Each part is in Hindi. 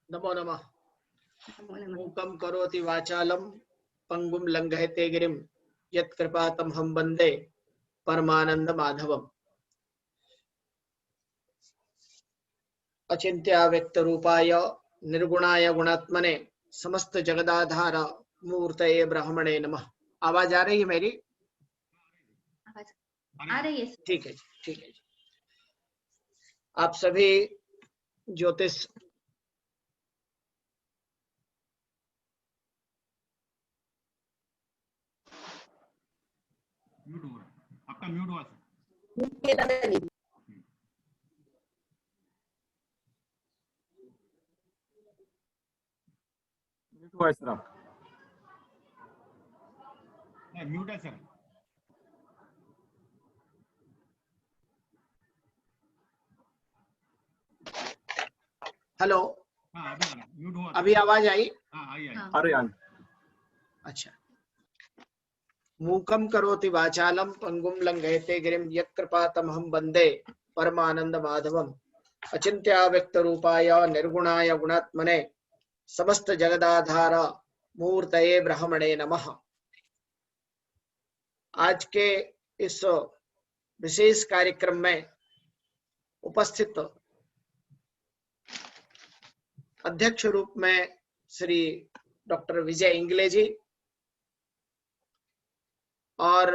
नमो नमः। नमो नमः। मूकं करोति वाचालं पंगुं लंघयते गिरिं यत्कृपातमहं वन्दे परमानंद माधवम। अचिंत्य व्यक्त रूपाय निर्गुणाय गुणात्मने समस्त जगदाधार मूर्तये ब्रह्मणे नमः। आवाज आ रही है मेरी? आवाज आ रही है? ठीक है जी, ठीक है जी। आप सभी ज्योतिष म्यूट हो रहा है, आपका म्यूट हुआ सर। म्यूट हुआ है सर आपका। नहीं, म्यूट है सर। हेलो, हाँ अभी आ रहा है, म्यूट हुआ। अभी आवाज आई? हाँ आई। हाँ। अरे अच्छा। मूकं करोति वाचालं पंगुं लंघयते गिरिं यत्कृपातमहं वन्दे परमानंद माधवम। अचिंत्य व्यक्त रूपाय निर्गुणाय गुणात्मने समस्त जगदाधार मूर्तये ब्रह्मणे नमः। आज के इस विशेष कार्यक्रम में उपस्थित अध्यक्ष रूप में श्री डॉक्टर विजय इंगले जी और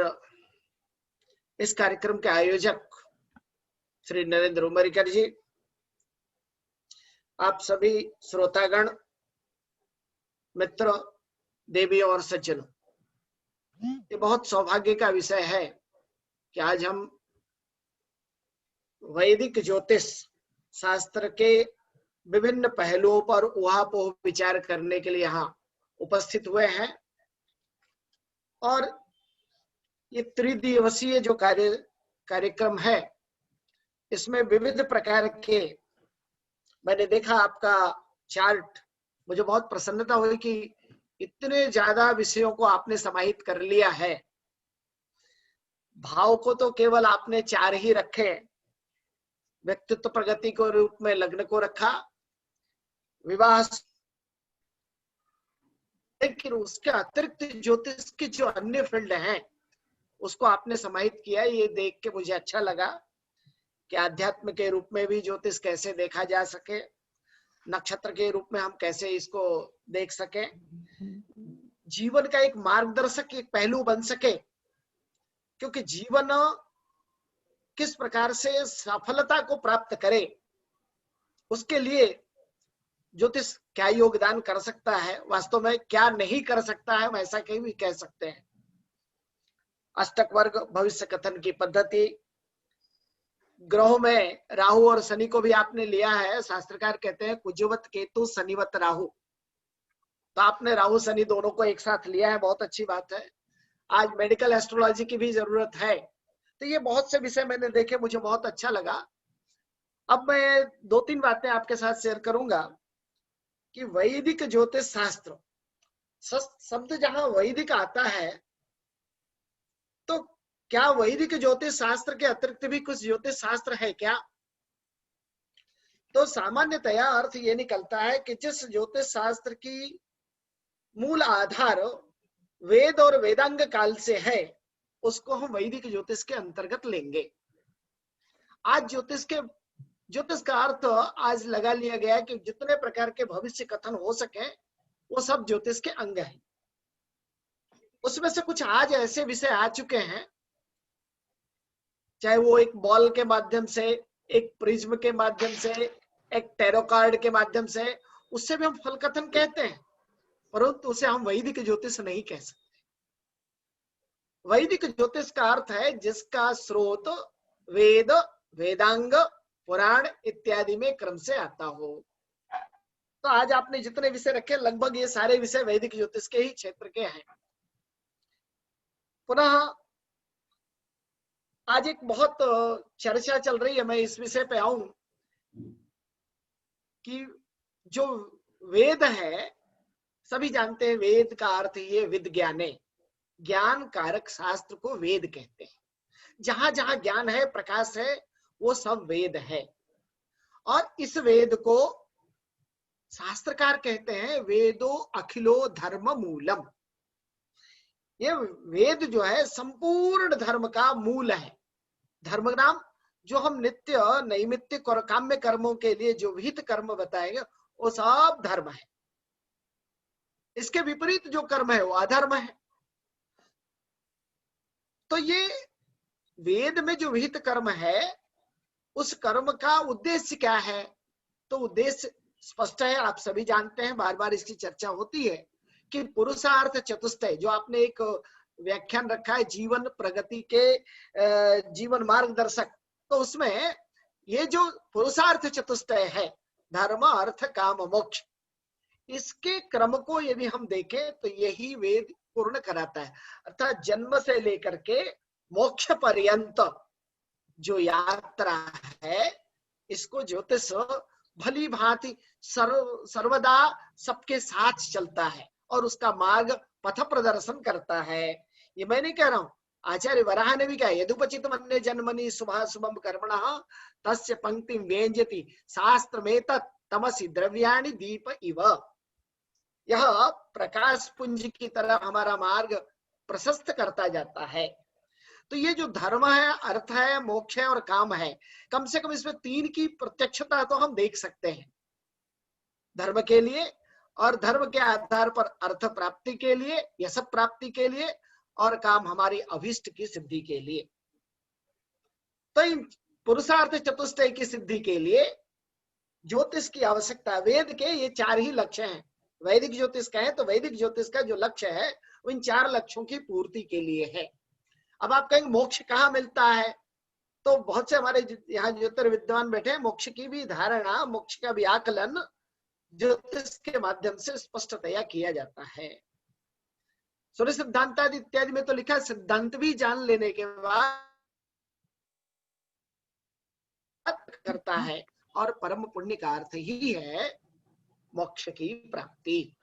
इस कार्यक्रम के आयोजक श्री नरेंद्र उमरिकर जी, आप सभी श्रोतागण, मित्र, देवी और सज्जनों, ये बहुत सौभाग्य का विषय है कि आज हम वैदिक ज्योतिष शास्त्र के विभिन्न पहलुओं पर ऊहापोह विचार करने के लिए यहाँ उपस्थित हुए हैं। और ये त्रिदिवसीय जो कार्यक्रम है, इसमें विविध प्रकार के, मैंने देखा आपका चार्ट, मुझे बहुत प्रसन्नता हुई कि इतने ज्यादा विषयों को आपने समाहित कर लिया है। भाव को तो केवल आपने 4 ही रखे, व्यक्तित्व प्रगति को रूप में लग्न को रखा, विवाह, लेकिन उसके अतिरिक्त ज्योतिष की जो अन्य फील्ड हैं उसको आपने समाहित किया। ये देख के मुझे अच्छा लगा कि आध्यात्म के रूप में भी ज्योतिष कैसे देखा जा सके, नक्षत्र के रूप में हम कैसे इसको देख सके, जीवन का एक मार्गदर्शक, एक पहलू बन सके। क्योंकि जीवन किस प्रकार से सफलता को प्राप्त करे, उसके लिए ज्योतिष क्या योगदान कर सकता है, वास्तव में क्या नहीं कर सकता है, हम ऐसा कहीं भी कह सकते हैं। अष्टक वर्ग भविष्य कथन की पद्धति, ग्रहों में राहु और शनि को भी आपने लिया है। शास्त्रकार कहते हैं कुजवत केतु शनिवत राहु, तो आपने राहु शनि दोनों को एक साथ लिया है, बहुत अच्छी बात है। आज मेडिकल एस्ट्रोलॉजी की भी जरूरत है। तो ये बहुत से विषय मैंने देखे, मुझे बहुत अच्छा लगा। अब मैं 2-3 बातें आपके साथ शेयर करूंगा कि वैदिक ज्योतिष शास्त्र शब्द जहां वैदिक आता है, तो क्या वैदिक ज्योतिष शास्त्र के अतिरिक्त भी कुछ ज्योतिष शास्त्र है क्या? तो सामान्यतया अर्थ ये निकलता है कि जिस ज्योतिष शास्त्र की मूल आधार वेद और वेदांग काल से है, उसको हम वैदिक ज्योतिष के अंतर्गत लेंगे। आज ज्योतिष का अर्थ आज लगा लिया गया है कि जितने प्रकार के भविष्य कथन हो सके वो सब ज्योतिष के अंग हैं। उसमें से कुछ आज ऐसे विषय आ चुके हैं, चाहे वो एक बॉल के माध्यम से, एक प्रिज्म के माध्यम से, एक टैरो कार्ड के माध्यम से, उससे भी हम फल कथन कहते हैं, परंतु उसे हम वैदिक ज्योतिष नहीं कह सकते। वैदिक ज्योतिष का अर्थ है जिसका स्रोत वेद, वेदांग, पुराण इत्यादि में क्रम से आता हो। तो आज आपने जितने विषय रखे, लगभग ये सारे विषय वैदिक ज्योतिष के ही क्षेत्र के हैं। पुनः आज एक बहुत चर्चा चल रही है, मैं इस विषय पे आऊं कि जो वेद है, सभी जानते हैं वेद का अर्थ ये विज्ञाने, ज्ञान कारक शास्त्र को वेद कहते हैं। जहां जहां ज्ञान है, प्रकाश है, वो सब वेद है। और इस वेद को शास्त्रकार कहते हैं वेदो अखिलो धर्म मूलम। ये वेद जो है संपूर्ण धर्म का मूल है। धर्म नाम जो हम नित्य नैमित्तिक और काम्य कर्मों के लिए जो विहित कर्म बताएंगे वो सब धर्म है। इसके विपरीत जो कर्म है वो अधर्म है। तो ये वेद में जो विहित कर्म है उस कर्म का उद्देश्य क्या है? तो उद्देश्य स्पष्ट है, आप सभी जानते हैं, बार बार इसकी चर्चा होती है कि पुरुषार्थ चतुष्टय जो आपने एक व्याख्यान रखा है जीवन प्रगति के जीवन मार्गदर्शक, तो उसमें ये जो पुरुषार्थ चतुष्टय है धर्म अर्थ काम मोक्ष, इसके क्रम को यदि हम देखें तो यही वेद पूर्ण कराता है। अर्थात जन्म से लेकर के मोक्ष पर्यंत जो यात्रा है इसको ज्योतिष भली भांति सर्वदा सबके साथ चलता है और उसका मार्ग पथ प्रदर्शन करता है। ये मैं नहीं कह रहा हूं, आचार्य वराह ने भी कहा यदुपचित अन्य जन्मनि शुभा शुभम कर्मणः तस्य पंक्ति व्यंजति शास्त्र में तमसी द्रव्याणि दीप इव। यह प्रकाश पुंज की तरह हमारा मार्ग प्रशस्त करता जाता है। तो ये जो धर्म है, अर्थ है, मोक्ष है और काम है, कम से कम इसमें तीन की प्रत्यक्षता तो हम देख सकते हैं। धर्म के लिए और धर्म के आधार पर अर्थ प्राप्ति के लिए, यश प्राप्ति के लिए और काम हमारी अभिष्ट की सिद्धि के लिए। तो इन पुरुषार्थ चतुष्टय की सिद्धि के लिए ज्योतिष की आवश्यकता। वेद के ये चार ही लक्ष्य हैं। वैदिक ज्योतिष कहें तो वैदिक ज्योतिष का जो लक्ष्य है वो इन चार लक्ष्यों की पूर्ति के लिए है। अब आप कहेंगे मोक्ष कहाँ मिलता है? तो बहुत से हमारे यहाँ ज्योतिर्विद्वान बैठे हैं, मोक्ष की भी धारणा, मोक्ष का भी आकलन ज्योतिष के माध्यम से स्पष्टतया किया जाता है। सूर्य सिद्धांत इत्यादि में तो लिखा सिद्धांत भी जान लेने के बाद करता है और परम पुण्य का अर्थ ही है मोक्ष की प्राप्ति,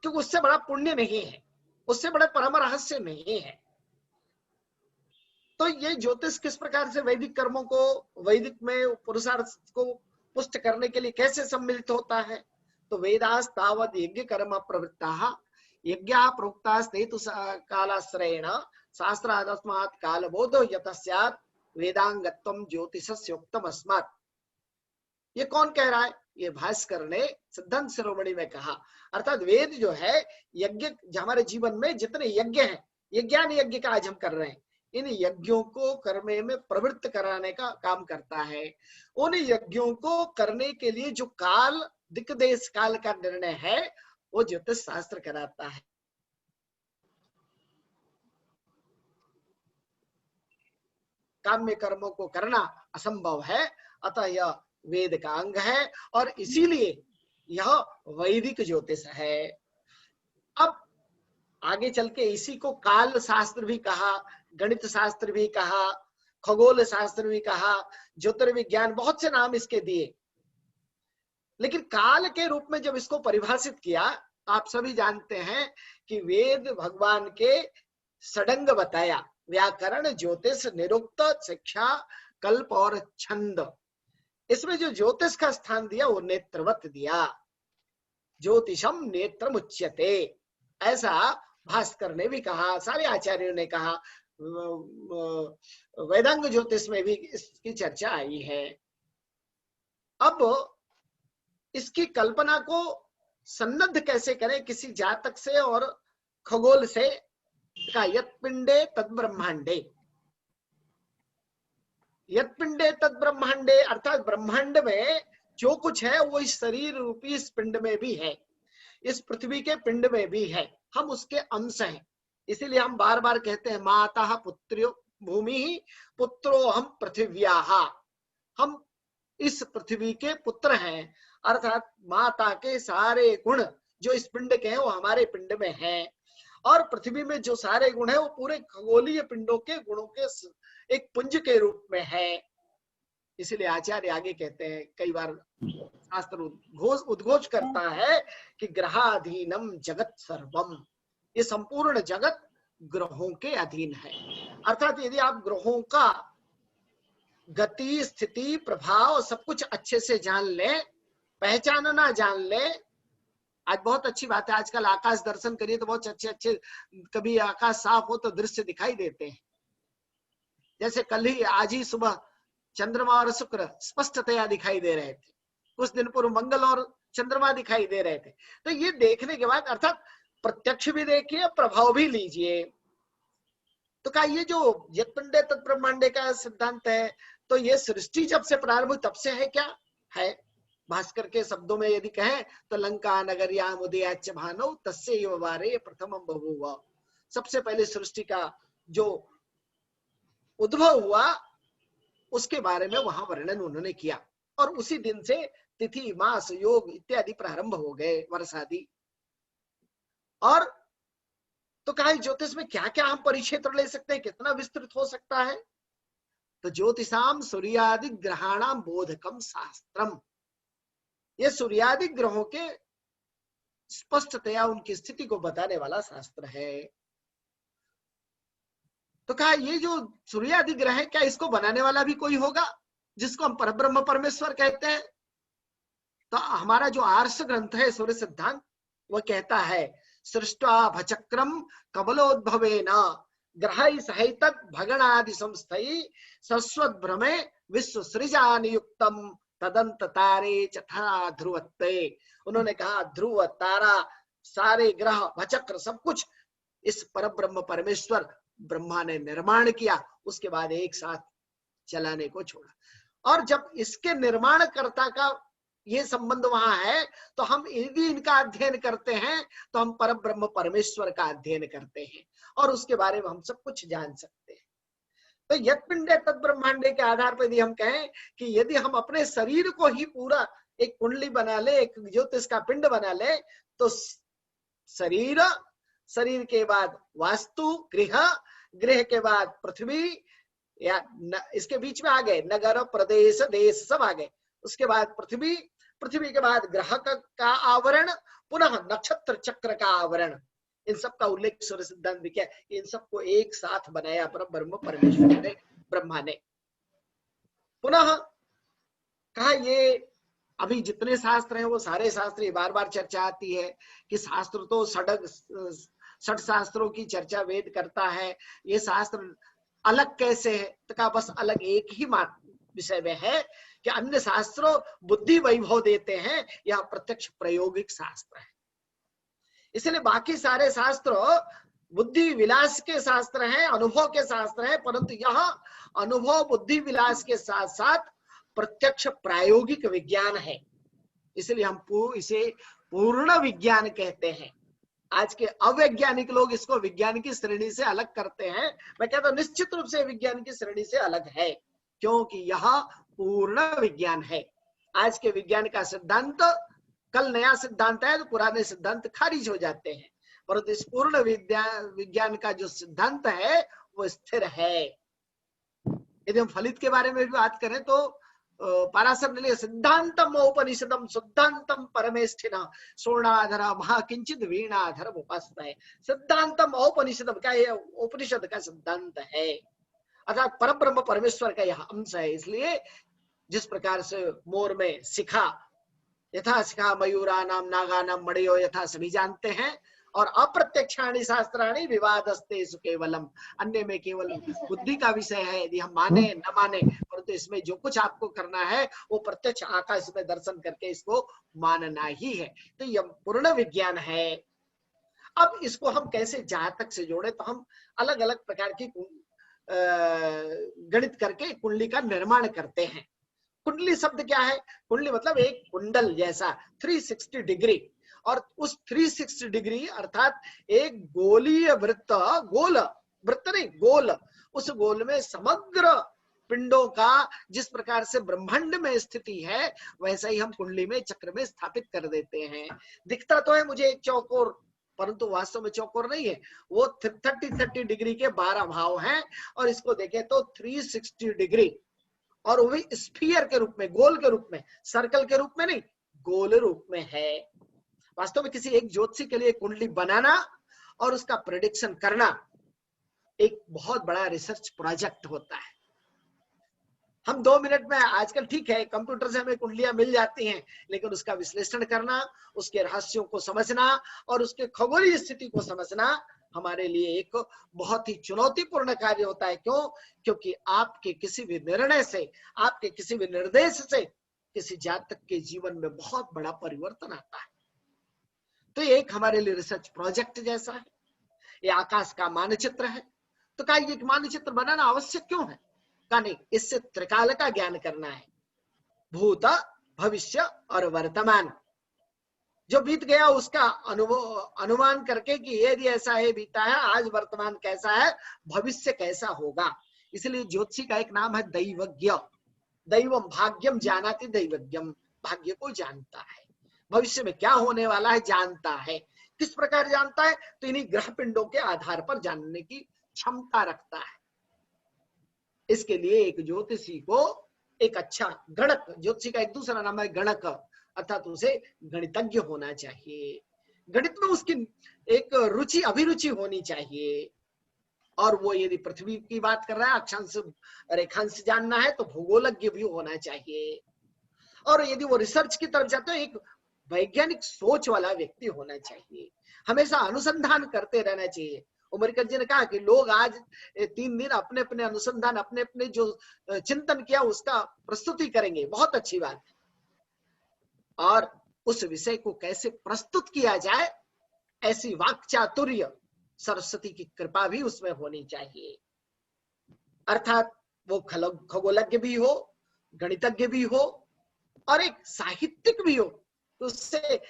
क्योंकि उससे बड़ा पुण्य नहीं है, उससे बड़ा परम रहस्य नहीं है। तो ये ज्योतिष किस प्रकार से वैदिक कर्मों को, वैदिक में पुरुषार्थ को पुष्ट करने के लिए कैसे सम्मिलित होता है? तो वेदास तावद यज्ञ कर्म प्रवृत्ता यज्ञा प्रोक्ता हेतु कालाश्रयेण शास्त्रादस्मात् कालबोधो यतस्यात् वेदांगत्वम ज्योतिषस्योक्तम अस्मात्। ये कौन कह रहा है? ये भास्कर ने सिद्धांत शिरोमणि में कहा। अर्थात वेद जो है यज्ञ, हमारे जीवन में जितने यज्ञ हैं, यज्ञान यज्ञ का आज हम कर रहे हैं, इन यज्ञों को करने में प्रवृत्त कराने का काम करता है। उन यज्ञों को करने के लिए जो काल दिक्देश काल का निर्णय है वो ज्योतिष शास्त्र कराता है। काम्य कर्मों को करना असंभव है, अतः यह वेद का अंग है और इसीलिए यह वैदिक ज्योतिष है। अब आगे चल के इसी को काल शास्त्र भी कहा, गणित शास्त्र भी कहा, खगोल शास्त्र भी कहा, ज्योतिर्विज्ञान, बहुत से नाम इसके दिए। लेकिन काल के रूप में जब इसको परिभाषित किया, आप सभी जानते हैं कि वेद भगवान के षडंग बताया, व्याकरण, ज्योतिष, निरुक्त, शिक्षा, कल्प और छंद। इसमें जो ज्योतिष का स्थान दिया वो नेत्रवत दिया। ज्योतिषम नेत्र मुच्यते, ऐसा भास्कर ने भी कहा, सारे आचार्यों ने कहा। वेदांग ज्योतिष में भी इसकी चर्चा आई है। अब इसकी कल्पना को सन्नद्ध कैसे करें किसी जातक से और खगोल से? का यत् पिंडे तद ब्रह्मांडे, यत् पिंडे तद ब्रह्मांडे, अर्थात ब्रह्मांड में जो कुछ है वो इस शरीर रूपी इस पिंड में भी है, इस पृथ्वी के पिंड में भी है, हम उसके अंश हैं। इसीलिए हम बार बार कहते हैं माता पुत्रो भूमि पुत्रो हम पृथिव्याः, हम इस पृथ्वी के पुत्र हैं। अर्थात माता के सारे गुण जो इस पिंड के हैं वो हमारे पिंड में हैं, और पृथ्वी में जो सारे गुण हैं वो पूरे खगोलीय पिंडों के गुणों के एक पुंज के रूप में है। इसीलिए आचार्य आगे कहते हैं, कई बार शास्त्र उद्घोष करता है कि ग्रहाधीनम जगत सर्वम, ये संपूर्ण जगत ग्रहों के अधीन है। अर्थात यदि आप ग्रहों का गति, स्थिति, प्रभाव सब कुछ अच्छे से जान लें पहचानना जान ले। आज बहुत अच्छी बात है, आजकल आकाश दर्शन करिए तो बहुत अच्छे अच्छे, कभी आकाश साफ हो तो दृश्य दिखाई देते हैं। जैसे कल ही, आज ही सुबह चंद्रमा और शुक्र स्पष्टतया दिखाई दे रहे थे, कुछ दिन पूर्व मंगल और चंद्रमा दिखाई दे रहे थे। तो ये देखने के बाद अर्थात प्रत्यक्ष भी देखिए, प्रभाव भी लीजिए। तो कहा ये जो यत्पिंडे तत्ब्रह्मांडे का सिद्धांत है, तो ये सृष्टि जब से प्रारंभ हुई तब से है क्या? है। भास्कर के शब्दों में यदि कहें तो लंका नगर्याम उदयाच्च भानौ तस्यैव वारे प्रथमं बभूव। सबसे पहले सृष्टि का जो उद्भव हुआ उसके बारे में वहां वर्णन उन्होंने किया, और उसी दिन से तिथि मास योग इत्यादि प्रारंभ हो गए, वर्ष आदि। और तो कहा ज्योतिष में क्या क्या हम परिक्षेत्र ले सकते हैं, कितना विस्तृत हो सकता है? तो ज्योतिषाम सूर्यादि ग्रहाणाम बोधकम शास्त्रम, ये सूर्यादि ग्रहों के स्पष्टतया उनकी स्थिति को बताने वाला शास्त्र है। तो कहा ये जो सूर्यादि ग्रह है, क्या इसको बनाने वाला भी कोई होगा जिसको हम परब्रह्म परमेश्वर कहते हैं? तो हमारा जो आर्ष ग्रंथ है सूर्य सिद्धांत, वह कहता है सृष्टा भचक्रम कमलोद्भवेन ग्रहै सहित भगणादि संस्थै सस्वत भ्रमे विश्व सृजान युक्तम तदंत तारे चथा ध्रुवत्ते। उन्होंने कहा ध्रुव, तारा, सारे ग्रह, भचक्र, सब कुछ इस परब्रह्म परमेश्वर ब्रह्मा ने निर्माण किया, उसके बाद एक साथ चलाने को छोड़ा। और जब इसके निर्माणकर्ता का ये संबंध वहां है, तो हम यदि इनका अध्ययन करते हैं तो हम परब्रह्म परमेश्वर का अध्ययन करते हैं, और उसके बारे में हम सब कुछ जान सकते हैं। तो यत्पिंडे तत्ब्रह्मांडे के आधार पर यदि हम कहें कि यदि हम अपने शरीर को ही पूरा एक कुंडली बना ले, एक ज्योतिष का पिंड बना ले, तो शरीर, शरीर के बाद वास्तु, गृह, गृह के बाद पृथ्वी, या इसके बीच में आ गए नगर, प्रदेश, देश, सब आ गए। उसके बाद पृथ्वी, पृथ्वी के बाद ग्रह का आवरण, पुनः नक्षत्र चक्र का आवरण, इन सब का उल्लेख सूर्य सिद्धांत में किया। इन सबको एक साथ बनाया परब्रह्म परमेश्वर ने, ब्रह्मा ने। पुनः कहा ये अभी जितने शास्त्र हैं वो सारे शास्त्र, ये बार बार चर्चा आती है कि शास्त्र तो षट शास्त्रों की चर्चा वेद करता है, ये शास्त्र अलग कैसे है? तो कहा बस अलग एक ही विषय में है कि अन्य शास्त्रों बुद्धि वैभव देते हैं, यह प्रत्यक्ष प्रायोगिक शास्त्र है। इसलिए बाकी सारे शास्त्र बुद्धि विलास के शास्त्र हैं, अनुभव के शास्त्र हैं, परंतु यह अनुभव बुद्धि विलास के साथ साथ प्रत्यक्ष प्रायोगिक विज्ञान है। इसलिए हम इसे पूर्ण विज्ञान कहते हैं। आज के अवैज्ञानिक लोग इसको विज्ञान की श्रेणी से अलग करते हैं। मैं कहता हूं निश्चित रूप से विज्ञान की श्रेणी से अलग है, क्योंकि यह पूर्ण विज्ञान है। आज के विज्ञान का सिद्धांत, कल नया सिद्धांत है तो पुराने सिद्धांत खारिज हो जाते हैं, परंतु इस पूर्ण विज्ञान का जो सिद्धांत है वो स्थिर है। यदि हम फलित के बारे में भी बात करें तो पाराशर ने लिया सिद्धांतम उपनिषदम शुद्धांतम परमेष्ठिना स्वर्णाधर महाकिंचित वीणाधर उपासना। सिद्धांतम उपनिषदम, क्या है? उपनिषद का सिद्धांत है, अर्थात परब्रह्म परमेश्वर का यह अंश है। इसलिए जिस प्रकार से मोर में शिखा, यथा शिखा मयूरा नाम नागा नाम मणियो यथा, सभी जानते हैं, और अप्रत्यक्षाणि शास्त्राणि विवादस्ते केवलम, अन्य में केवल बुद्धि का विषय है, यदि हम माने न माने, परंतु इसमें जो कुछ आपको करना है वो प्रत्यक्ष आकाश में दर्शन करके इसको मानना ही है। तो यह पूर्ण विज्ञान है। अब इसको हम कैसे जातक से जोड़े? तो हम अलग अलग प्रकार की गणित करके कुंडली का निर्माण करते हैं। कुंडली शब्द क्या है? कुंडली मतलब एक कुंडल जैसा 360 डिग्री, और उस 360 डिग्री अर्थात एक गोलीय वृत्त, गोल वृत्त नहीं, गोल, उस गोल में समग्र पिंडों का जिस प्रकार से ब्रह्मांड में स्थिति है, वैसा ही हम कुंडली में चक्र में स्थापित कर देते हैं। दिखता तो है मुझे एक चौकोर, परंतु वास्तव में चौकोर नहीं है, वो 30 डिग्री के 12 भाव हैं, और इसको देखें तो 360 डिग्री, और वो भी स्फीयर के रूप में, गोल के रूप में, सर्कल के रूप में नहीं, गोल रूप में है। वास्तव में किसी एक ज्योतिषी के लिए कुंडली बनाना और उसका प्रेडिक्शन करना एक बहुत बड़ा रिसर्च प्रोजेक्ट होता है। हम 2 मिनट में, आजकल ठीक है कंप्यूटर से हमें कुंडलियां मिल जाती हैं, लेकिन उसका विश्लेषण करना, उसके रहस्यों को समझना और उसके खगोलीय स्थिति को समझना हमारे लिए एक बहुत ही चुनौतीपूर्ण कार्य होता है। क्यों? क्योंकि आपके किसी भी निर्णय से, आपके किसी भी निर्देश से किसी जातक के जीवन में बहुत बड़ा परिवर्तन आता है। तो ये एक हमारे लिए रिसर्च प्रोजेक्ट जैसा है। ये आकाश का मानचित्र है। तो क्या ये मानचित्र बनाना आवश्यक क्यों है? का नहीं, इससे त्रिकाल का ज्ञान करना है, भूत, भविष्य और वर्तमान। जो बीत गया उसका अनुमान करके कि यदि ऐसा है बीता है, आज वर्तमान कैसा है, भविष्य कैसा होगा। इसलिए ज्योतिषी का एक नाम है दैवज्ञ। दैवम भाग्यम जानाति दैवज्ञम, भाग्य को जानता है, भविष्य में क्या होने वाला है जानता है। किस प्रकार जानता है? तो इन्हीं ग्रह पिंडों के आधार पर जानने की क्षमता रखता है। इसके लिए एक ज्योतिषी को एक अच्छा गणक, ज्योतिषी का एक दूसरा नाम है गणक, अर्थात उसे गणितज्ञ होना चाहिए। गणित में उसकी एक रुचि, अभिरुचि होनी चाहिए। और वो यदि पृथ्वी की बात कर रहा है, अक्षांश रेखांश जानना है, तो भूगोलज्ञ भी होना चाहिए। और यदि वो रिसर्च की तरफ जाते हैं, एक वैज्ञानिक सोच वाला व्यक्ति होना चाहिए। हमेशा अनुसंधान करते रहना चाहिए। उमरकर जी ने कहा कि लोग आज 3 दिन अपने अपने अनुसंधान, अपने अपने जो चिंतन किया उसका प्रस्तुति करेंगे, बहुत अच्छी बात है। और उस विषय को कैसे प्रस्तुत किया जाए, ऐसी वाक् चातुर्य, सरस्वती की कृपा भी उसमें होनी चाहिए। अर्थात वो खगोलज्ञ भी हो, गणितज्ञ भी हो और एक साहित्यिक भी हो। तो उससे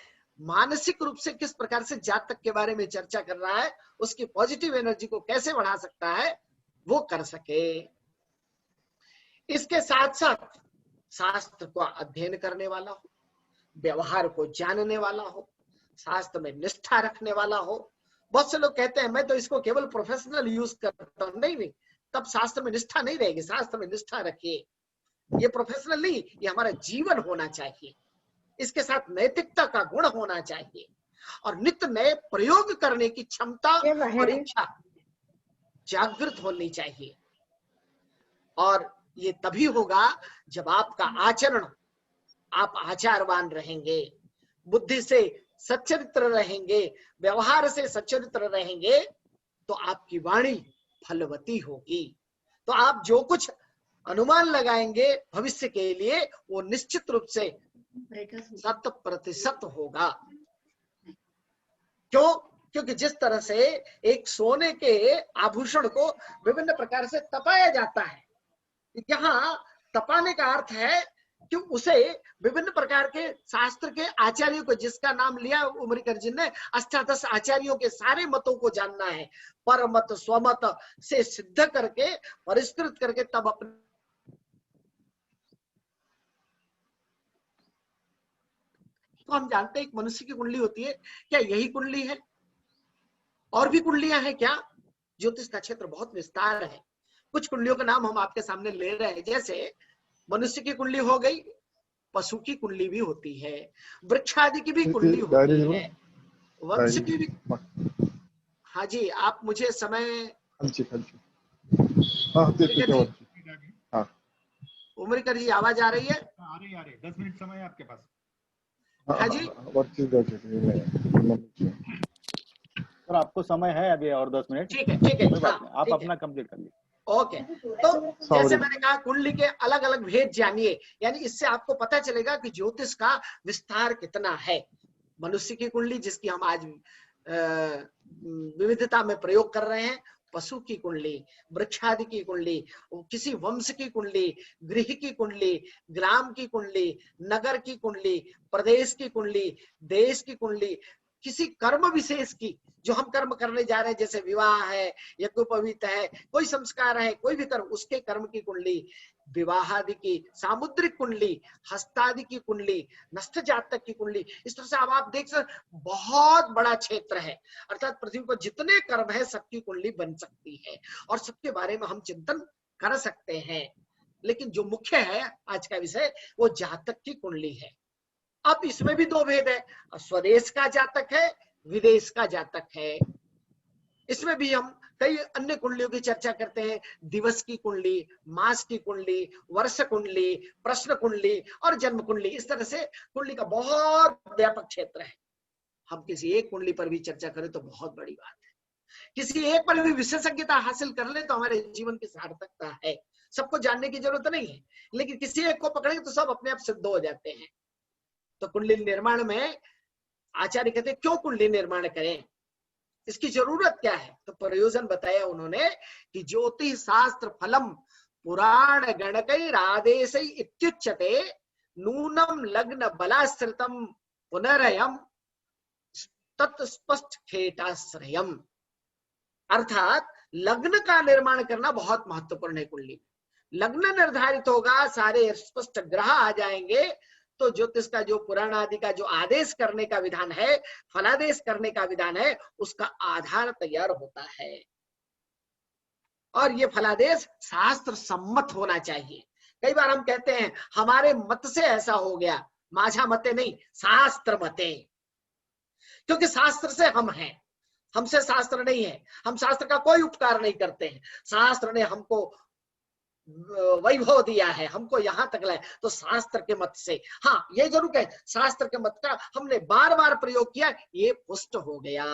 मानसिक रूप से किस प्रकार से जातक के बारे में चर्चा कर रहा है, उसकी पॉजिटिव एनर्जी को कैसे बढ़ा सकता है, वो कर सके। इसके साथ साथ शास्त्र को अध्ययन करने वाला हो, व्यवहार को जानने वाला हो, शास्त्र में निष्ठा रखने वाला हो। बहुत से लोग कहते हैं मैं तो इसको केवल प्रोफेशनल यूज करता हूं। नहीं, तब शास्त्र में निष्ठा नहीं रहेगी। शास्त्र में निष्ठा रखिए, ये प्रोफेशनल नहीं, ये हमारा जीवन होना चाहिए। इसके साथ नैतिकता का गुण होना चाहिए और नित्य नए प्रयोग करने की क्षमता और इच्छा जागृत होनी चाहिए। और ये तभी होगा जब आपका आचरण, आप आचारवान रहेंगे, बुद्धि से सच्चरित्र रहेंगे, व्यवहार से सच्चरित्र रहेंगे, तो आपकी वाणी फलवती होगी। तो आप जो कुछ अनुमान लगाएंगे भविष्य के लिए, वो निश्चित रूप से 100% होगा। क्यों? क्योंकि जिस तरह से एक सोने के आभूषण को विभिन्न प्रकार से तपाया जाता है, यहाँ तपाने का अर्थ है कि उसे विभिन्न प्रकार के शास्त्र के आचार्यों को, जिसका नाम लिया उमरकर जी ने, अष्टादश आचार्यों के सारे मतों को जानना है, परमत स्वमत से सिद्ध करके, परिष्कृत करके, तब अपने तो हम जानते हैं एक मनुष्य की कुंडली होती है। क्या यही कुंडली है? और भी कुंडलियां हैं क्या? ज्योतिष का क्षेत्र बहुत विस्तार है। कुछ कुंडलियों का नाम हम आपके सामने ले रहे हैं। जैसे मनुष्य की कुंडली हो गई, पशु की कुंडली भी होती है, वृक्ष आदि की भी कुंडली होती है, वंश की भी। हाँ जी, आप मुझे समय, उमरकर जी आवाज आ रही है? आ रही 10 मिनट समय है आपके पास। हाँ जी सर, आपको समय है अभी और 10 मिनट। ठीक है आप अपना कंप्लीट कर लीजिए। ओके। तो जैसे मैंने कहा, कुंडली के अलग अलग भेद जानिए, यानी इससे आपको पता चलेगा कि ज्योतिष का विस्तार कितना है। मनुष्य की कुंडली, जिसकी हम आज विविधता में प्रयोग कर रहे हैं, पशु की कुंडली, वृक्षादि की कुंडली, किसी वंश की कुंडली, गृह की कुंडली, ग्राम की कुंडली, नगर की कुंडली, प्रदेश की कुंडली, देश की कुंडली, किसी कर्म विशेष की, जो हम कर्म करने जा रहे हैं, जैसे विवाह है, यज्ञोपवीत है, कोई संस्कार है, कोई भी कर्म, उसके कर्म की कुंडली, विवाह आदि की, सामुद्रिक कुंडली, हस्तादि की कुंडली, नष्ट जातक की कुंडली। इस तरह से अब आप देख सकते बहुत बड़ा क्षेत्र है। अर्थात पृथ्वी पर जितने कर्म है, सबकी कुंडली बन सकती है और सबके बारे में हम चिंतन कर सकते हैं। लेकिन जो मुख्य है आज का विषय, वो जातक की कुंडली है। अब इसमें भी 2 भेद है, स्वदेश का जातक है, विदेश का जातक है। इसमें भी हम कई अन्य कुंडलियों की चर्चा करते हैं, दिवस की कुंडली, मास की कुंडली, वर्ष कुंडली, प्रश्न कुंडली और जन्म कुंडली। इस तरह से कुंडली का बहुत व्यापक क्षेत्र है। हम किसी एक कुंडली पर भी चर्चा करें तो बहुत बड़ी बात है, किसी एक पर भी विशेषज्ञता हासिल कर ले तो हमारे जीवन की सार्थकता है। सबको जानने की जरूरत नहीं है, लेकिन किसी एक को पकड़ेंगे तो सब अपने आप सिद्ध हो जाते हैं। तो कुंडली निर्माण में आचार्य कहते हैं क्यों कुंडली निर्माण करें, इसकी जरूरत क्या है? तो प्रयोजन बताया उन्होंने कि ज्योतिष शास्त्र फलम पुराण गणकैर आदेशै इत्युच्यते नूनम लग्न बलाश्रितम पुनरयम तत्स्पष्ट खेटाश्रयम। अर्थात लग्न का निर्माण करना बहुत महत्वपूर्ण है। कुंडली लग्न निर्धारित होगा, सारे स्पष्ट ग्रह आ जाएंगे, तो ज्योतिष का जो पुराण आदि का जो आदेश करने का विधान है, फलादेश करने का विधान है, उसका आधार तैयार होता है। और ये फलादेश शास्त्र सम्मत होना चाहिए। कई बार हम कहते हैं हमारे मत से ऐसा हो गया, माझा मते नहीं, शास्त्र मते, क्योंकि शास्त्र से हम हैं, हमसे शास्त्र नहीं है। हम शास्त्र का कोई उपकार नहीं करते हैं, शास्त्र ने हमको वैभव दिया है, हमको यहां तक लाए तो शास्त्र के मत से। हाँ, ये जरूर है, शास्त्र के मत का हमने बार बार प्रयोग किया, ये पुष्ट हो गया,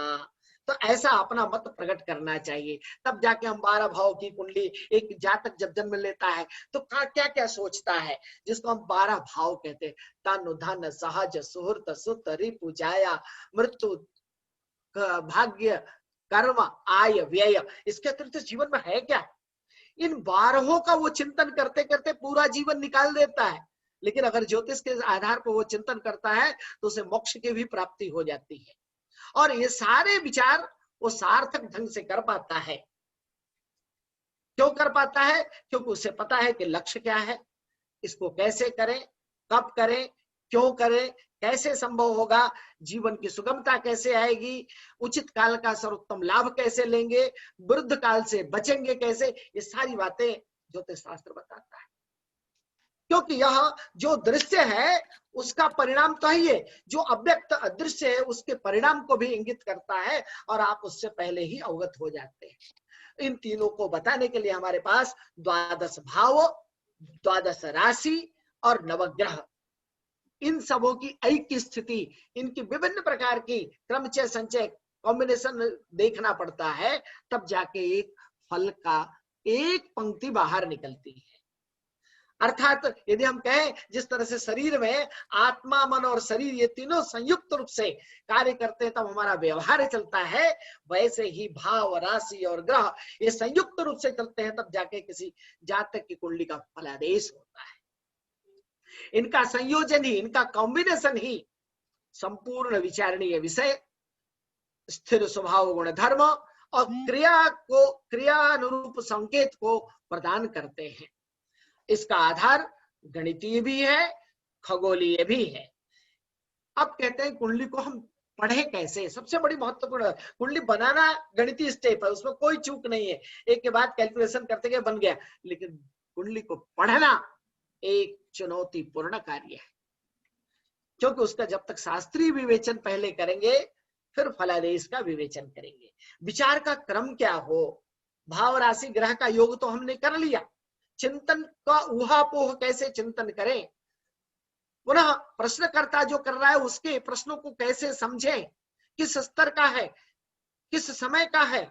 तो ऐसा अपना मत प्रकट करना चाहिए। तब जाके हम 12 भाव की कुंडली, एक जातक जब जन्म लेता है तो क्या क्या सोचता है, जिसको हम 12 भाव कहते हैं, तन धन सहज सुहृत सुत रिपु जाया मृत्यु भाग्य कर्म आय व्यय। इसके अतिरिक्त जीवन में है क्या? इन 12 का वो चिंतन करते करते पूरा जीवन निकाल देता है। लेकिन अगर ज्योतिष के आधार पर वो चिंतन करता है तो उसे मोक्ष की भी प्राप्ति हो जाती है। और ये सारे विचार वो सार्थक ढंग से कर पाता है। क्यों कर पाता है? क्योंकि उसे पता है कि लक्ष्य क्या है, इसको कैसे करें, कब करें, क्यों करें, कैसे संभव होगा, जीवन की सुगमता कैसे आएगी, उचित काल का सर्वोत्तम लाभ कैसे लेंगे, वृद्ध काल से बचेंगे कैसे, ये सारी बातें ज्योतिष शास्त्र बताता है। क्योंकि यह जो दृश्य है उसका परिणाम तो ही है, जो अव्यक्त अदृश्य है उसके परिणाम को भी इंगित करता है, और आप उससे पहले ही अवगत हो जाते हैं। इन तीनों को बताने के लिए हमारे पास 12 भाव, 12 राशि और नवग्रह, इन सबों की ऐक्य स्थिति, इनकी विभिन्न प्रकार की क्रमचय संचय कॉम्बिनेशन देखना पड़ता है, तब जाके एक फल का एक पंक्ति बाहर निकलती है। अर्थात यदि हम कहें जिस तरह से शरीर में आत्मा, मन और शरीर ये तीनों संयुक्त रूप से कार्य करते हैं तब हमारा व्यवहार चलता है, वैसे ही भाव, राशि और ग्रह ये संयुक्त रूप से चलते हैं, तब जाके किसी जातक की कुंडली का फलादेश होता है। इनका संयोजन ही, इनका कॉम्बिनेशन ही संपूर्ण विचारणीय विषय, स्थिर स्वभाव गुण धर्म और क्रियानुरूप संकेत को प्रदान करते हैं। इसका आधार गणितीय भी है, खगोलीय भी है। अब कहते हैं कुंडली को हम पढ़े कैसे? सबसे बड़ी महत्वपूर्ण, कुंडली बनाना गणितीय स्टेप है, उसमें कोई चूक नहीं है, एक के बाद कैलकुलेशन करते गए बन गया। लेकिन कुंडली को पढ़ना एक चुनौतीपूर्ण कार्य है, क्योंकि उसका जब तक शास्त्रीय विवेचन पहले करेंगे फिर फलादेश का विवेचन करेंगे। विचार का क्रम क्या हो, भाव, राशि, ग्रह का योग तो हमने कर लिया, चिंतन का ऊहापोह कैसे चिंतन करें, पुनः प्रश्नकर्ता जो कर रहा है उसके प्रश्नों को कैसे समझें, किस स्तर का है, किस समय का है।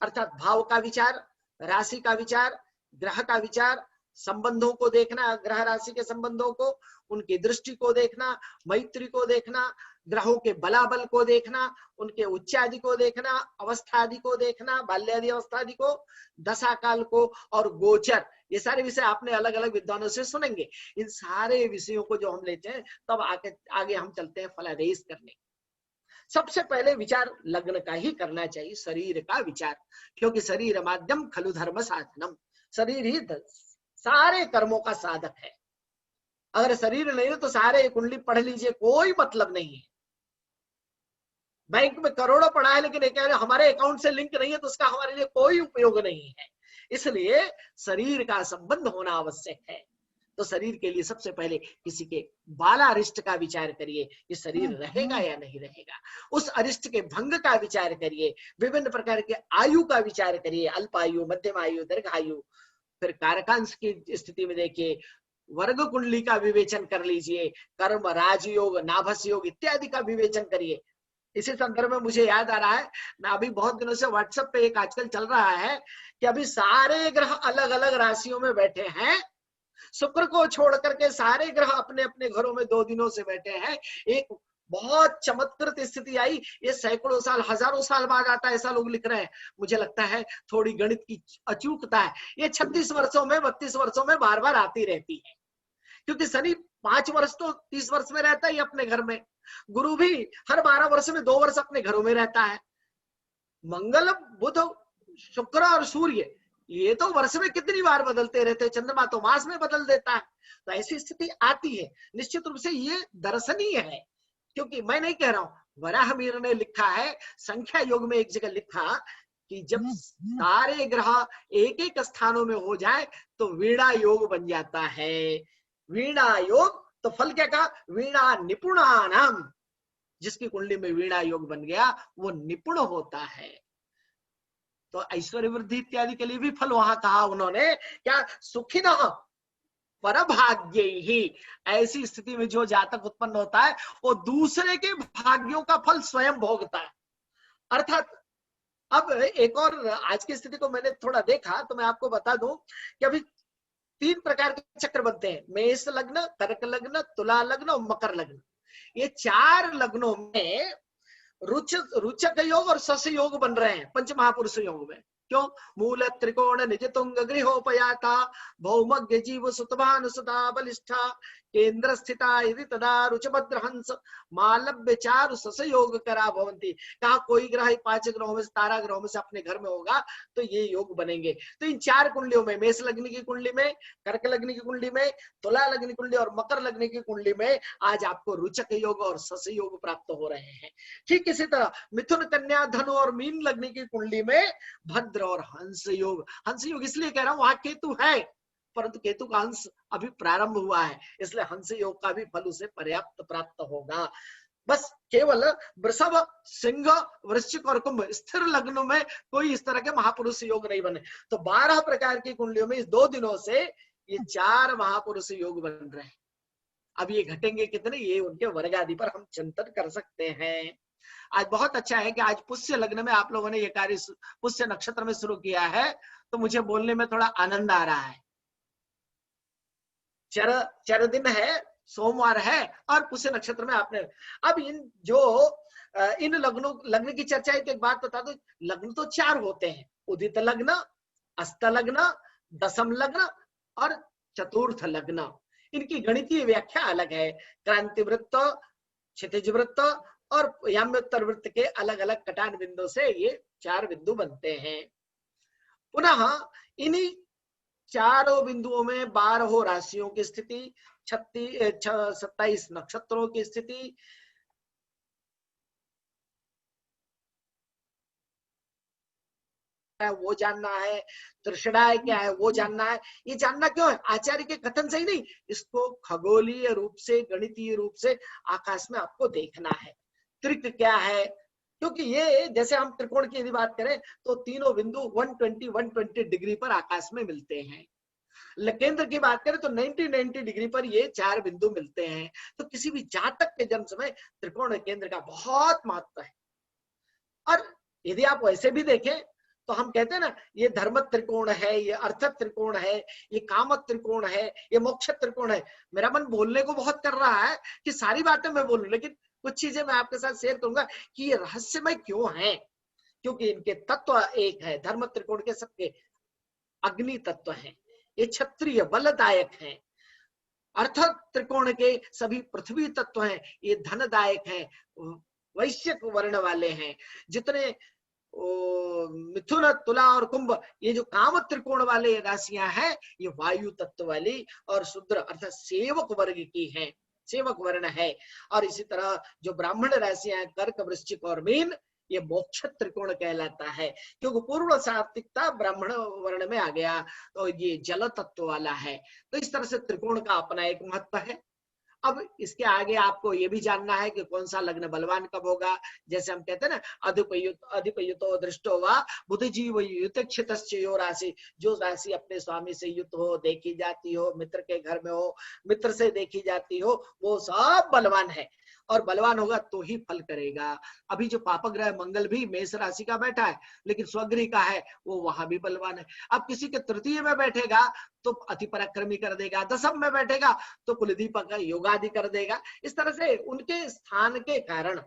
अर्थात भाव का विचार, राशि का विचार, ग्रह का विचार, संबंधों को देखना, ग्रह राशि के संबंधों को, उनकी दृष्टि को देखना, मैत्री को देखना, ग्रहों के बलाबल को देखना, उनके उच्चादि को देखना, अवस्थादि को देखना, बाल्यादि अवस्थादि को, दशाकाल को और गोचर, ये सारे विषय आपने अलग अलग विद्वानों से सुनेंगे। इन सारे विषयों को जो हम लेते हैं तब आगे हम चलते हैं फलादेश करने। सबसे पहले विचार लग्न का ही करना चाहिए, शरीर का विचार, क्योंकि शरीर माध्यम खलु धर्म साधनम, शरीर ही सारे कर्मों का साधक है। अगर शरीर नहीं है तो सारे कुंडली पढ़ लीजिए, कोई मतलब नहीं है। बैंक में करोड़ों पड़ा है लेकिन एक हमारे अकाउंट से लिंक नहीं है तो उसका हमारे लिए कोई उपयोग नहीं है। इसलिए शरीर का संबंध होना आवश्यक है। तो शरीर के लिए सबसे पहले किसी के बालारिष्ट का विचार करिए, ये शरीर रहेगा या नहीं रहेगा। उस अरिष्ट के भंग का विचार करिए, विभिन्न प्रकार के आयु का विचार करिए, अल्पायु, मध्यम आयु, दीर्घायु। फिर कारकांश की स्थिति में देखिए, वर्ग कुंडली का विवेचन कर लीजिए, कर्म, राजयोग, नाभस योग इत्यादि का विवेचन करिए। इसी संदर्भ में मुझे याद आ रहा है ना, अभी बहुत दिनों से व्हाट्सएप पे एक आजकल चल रहा है कि अभी सारे ग्रह अलग अलग राशियों में बैठे हैं, शुक्र को छोड़ करके सारे ग्रह अपने अपने घरों में 2 दिनों से बैठे हैं। एक बहुत चमत्कृत स्थिति आई, ये सैकड़ों साल, हजारों साल बाद आता है, ऐसा लोग लिख रहे हैं। मुझे लगता है थोड़ी गणित की अचूकता है। ये 36 वर्षों में, 32 वर्षों में बार बार आती रहती है, क्योंकि शनि 5 वर्ष तो 30 वर्ष में रहता ही अपने घर में, गुरु भी हर 12 वर्ष में 2 वर्ष अपने घरों में रहता है। मंगल, बुध, शुक्र और सूर्य ये तो वर्ष में कितनी बार बदलते रहते हैं, चंद्रमा तो मास में बदल देता है। तो ऐसी स्थिति आती है, निश्चित रूप से ये दर्शनीय है। क्योंकि मैं नहीं कह रहा हूं, वराहमिहिर ने लिखा है, संख्या योग में एक जगह लिखा कि जब सारे ग्रह एक एक स्थानों में हो जाए तो वीणा योग बन जाता है। वीणा योग, तो फल क्या कहा, वीणा निपुणानाम, जिसकी कुंडली में वीणा योग बन गया वो निपुण होता है। तो ऐश्वर्य वृद्धि इत्यादि के लिए भी फल वहां कहा उन्होंने, क्या, सुखिनः परभाग्य ही। ऐसी स्थिति में जो जातक उत्पन्न होता है वो दूसरे के भाग्यों का फल स्वयं भोगता है। अर्थात अब एक और आज की स्थिति को मैंने थोड़ा देखा तो मैं आपको बता दूं कि अभी 3 प्रकार के चक्र बनते हैं, मेष लग्न, कर्क लग्न, तुला लग्न और मकर लग्न। ये 4 लग्नों में रुचक योग और सस योग बन रहे हैं पंच महापुरुष योग में। क्यों, मूल त्रिकोण निज तुंग गृहोपयाता भौमज्ञ जीव सुतभान सुता बलिष्ठा केंद्र स्थिता यदि तदा रुचभद्र हंस मालव्य चारु सस योग करा भवंती। कहा कोई ग्रह 5 ग्रहों में, 17 ग्रहों में से अपने घर में होगा तो ये योग बनेंगे। तो इन 4 कुंडलियों में, मेष लग्न की कुंडली में, कर्क लग्न की कुंडली में, तुला लग्न की कुंडली और मकर लग्न की कुंडली में आज आपको रुचक योग और सस योग प्राप्त हो रहे हैं। ठीक इसी तरह मिथुन, कन्या, धनु और मीन लग्न की कुंडली में भद्र और हंस योग। हंस योग इसलिए कह रहा हूं, वहां केतु है, परंतु केतु का अंश अभी प्रारंभ हुआ है, इसलिए हंस योग का भी फल उसे पर्याप्त प्राप्त होगा। बस केवल वृषभ, सिंह, वृश्चिक और कुंभ स्थिर लग्नों में कोई इस तरह के महापुरुष योग नहीं बने। तो 12 प्रकार की कुंडलियों में इस 2 दिनों से ये 4 महापुरुष योग बन रहे हैं। अब ये घटेंगे कितने, ये उनके वर्ग आदि पर हम चिंतन कर सकते हैं। आज बहुत अच्छा है कि आज पुष्य लग्न में आप लोगों ने ये कार्य पुष्य नक्षत्र में शुरू किया है, तो मुझे बोलने में थोड़ा आनंद आ रहा है। चर दिन है, सोमवार है और पुष्य नक्षत्र में आपने, अब इन लग्न की चर्चा है तो एक बात बता दो, लग्न तो 4 होते हैं, उदित लग्न, अस्त लग्न, दशम लग्न और चतुर्थ लग्न। इनकी गणितीय व्याख्या अलग है। क्रांति वृत्त, क्षितिज वृत्त और याम्योत्तर वृत्त के अलग अलग कटान बिंदु से ये 4 बिंदु बनते हैं। पुनः इन्हीं 4 बिंदुओं में 12 राशियों की स्थिति, 27 नक्षत्रों की स्थिति, वो जानना है, तृषणाय क्या है वो जानना है। ये जानना क्यों है, आचार्य के कथन से ही नहीं, इसको खगोलीय रूप से, गणितीय रूप से आकाश में आपको देखना है। त्रिक क्या है, क्योंकि ये जैसे हम त्रिकोण की यदि बात करें तो तीनों बिंदु 120 डिग्री पर आकाश में मिलते हैं। केंद्र की बात करें तो 90 डिग्री पर ये 4 बिंदु मिलते हैं। तो किसी भी जातक के जन्म समय त्रिकोण केंद्र का बहुत महत्व है। और यदि आप वैसे भी देखें तो हम कहते हैं ना, ये धर्म त्रिकोण है, ये अर्थ त्रिकोण है, ये काम त्रिकोण है, ये मोक्ष त्रिकोण है। मेरा मन बोलने को बहुत कर रहा है कि सारी बातें मैं बोलूं, लेकिन कुछ चीजें मैं आपके साथ शेयर करूंगा कि ये रहस्यमय क्यों है। क्योंकि इनके तत्व एक है, धर्म त्रिकोण के सबके अग्नि तत्व हैं, ये क्षत्रिय बलदायक हैं। अर्थ त्रिकोण के सभी पृथ्वी तत्व हैं, ये धनदायक हैं, वैश्य वर्ण वाले हैं। जितने मिथुन, तुला और कुंभ, ये जो काम त्रिकोण वाले राशियां हैं, ये वायु तत्व वाली और शूद्र अर्थात सेवक वर्ग की हैं, सेवक वर्ण है। और इसी तरह जो ब्राह्मण राशियां हैं, कर्क, वृश्चिक और मीन, ये मोक्ष त्रिकोण कहलाता है, क्योंकि पूर्व सात्विकता ब्राह्मण वर्ण में आ गया तो ये जल तत्व वाला है। तो इस तरह से त्रिकोण का अपना एक महत्व है। अब इसके आगे आपको ये भी जानना है कि कौन सा लग्न बलवान कब होगा। जैसे हम कहते हैं ना, अधिपयुतो दृष्टो वा बुध जीव युतक्षितश्चयो राशि, जो राशि अपने स्वामी से युक्त हो, देखी जाती हो, मित्र के घर में हो, मित्र से देखी जाती हो, वो सब बलवान है, और बलवान होगा तो ही फल करेगा। अभी जो पापग्रह मंगल भी मेष राशि का बैठा है, लेकिन स्वगृह का है, वो वहां भी बलवान है। अब किसी के तृतीय में बैठेगा तो अति पराक्रमी कर देगा, दशम में बैठेगा तो कुलदीपक योगादि कर देगा। इस तरह से उनके स्थान के कारण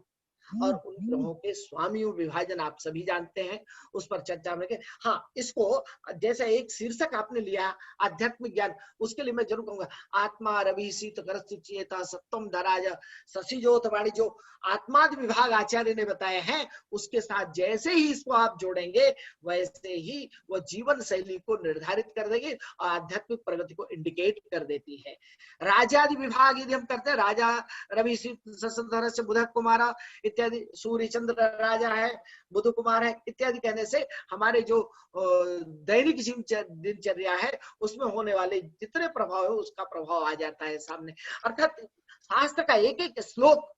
और उन ग्रहों के स्वामियों विभाजन आप सभी जानते हैं, उस पर चर्चा में। हाँ, इसको जैसे एक शीर्षक आपने लिया आध्यात्मिक ज्ञान, उसके लिए मैं जरूर कहूंगा, आत्मा रवि शीत करस्थिचेता सप्तम धराज शशिजोत वाणी, जो आत्मादि विभाग आचार्य ने बताए हैं, उसके साथ जैसे ही इसको आप जोड़ेंगे वैसे ही वह जीवन शैली को निर्धारित कर देगी और आध्यात्मिक प्रगति को इंडिकेट कर देती है। राजादि विभाग यदि हम करते हैं, राजा रवि धर से बुध कुमार इत्यादि, सूर्य चंद्र राजा है, बुध कुमार है इत्यादि कहने से हमारे जो दैनिक दिनचर्या है उसमें होने वाले जितने प्रभाव है उसका प्रभाव आ जाता है सामने। अर्थात शास्त्र का एक एक श्लोक